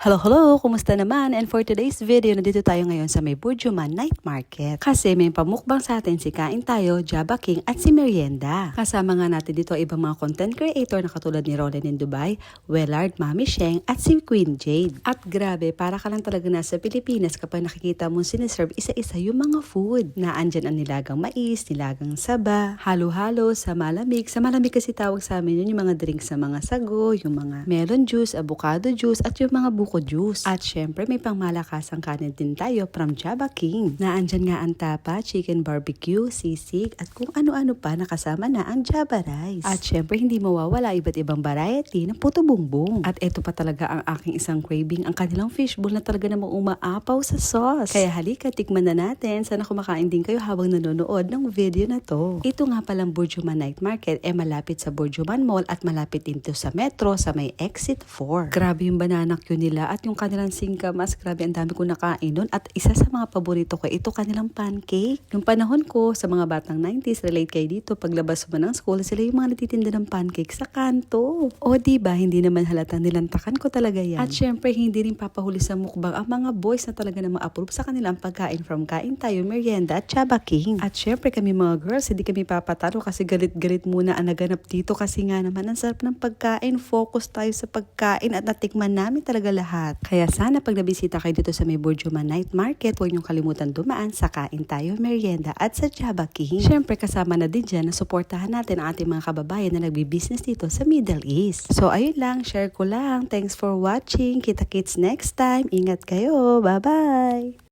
Hello, hello! Kumusta naman? And for today's video, nandito tayo ngayon sa may Burjuman Night Market. Kasi may pamukbang sa atin si Kain Tayo, Jabba King at si Merienda. Kasama nga natin dito ibang mga content creator na katulad ni Roland in Dubai, Wellard, Mami Sheng at si Queen Jade. At grabe, para ka lang talaga nasa Pilipinas kapag nakikita mong siniserve isa-isa yung mga food. Na andyan ang nilagang mais, nilagang saba, halo-halo sa malamig. Sa malamig kasi tawag sa amin yun yung mga drinks sa mga sago, yung mga melon juice, avocado juice at yung mga buko juice. At syempre may pangmalakasang kanin din tayo from Jabba King. Naandyan nga ang tapa, chicken barbecue, sisig at kung ano-ano pa nakasama na ang Jabba rice. At syempre hindi mawawala iba't ibang variety ng puto bumbong. At ito pa talaga ang aking isang craving, ang kanilang fishbowl na talaga namang umaapaw sa sauce. Kaya halika, tikman na natin. Sana kumakain din kayo habang nanonood ng video na to. Ito nga palang Burjuman Night Market malapit sa Burjuman Mall at malapit din to sa metro sa may exit 4. Grabe yung banana queue nila at yung kanilang singkamas, grabe ang dami ko nakain nun. At isa sa mga paborito ko, ito kanilang pancake. Yung panahon ko, sa mga batang 90s, relate kayo dito, paglabas mo ng school, sila yung mga natitinda ng pancake sa kanto. O diba, hindi naman halatang nilantakan ko talaga yan. At syempre, hindi rin papahuli sa mukbang ang mga boys na talaga na ma-approve sa kanilang pagkain from Kain Tayo, Merienda at Jabba King. At syempre, kami mga girls, hindi kami papatalo kasi galit-galit muna ang naganap dito kasi nga naman ang sarap ng pagkain. Focus tayo sa pagkain at natikman namin talaga lahat. Kaya sana pag nabisita kayo dito sa may Burjuman Night Market, huwag niyong kalimutan dumaan sa Kain Tayo, Merienda at sa Jabba King. Syempre kasama na din dyan na suportahan natin ang ating mga kababayan na nagbi-business dito sa Middle East. So ayun lang, share ko lang. Thanks for watching. Kita-kits next time. Ingat kayo. Bye-bye!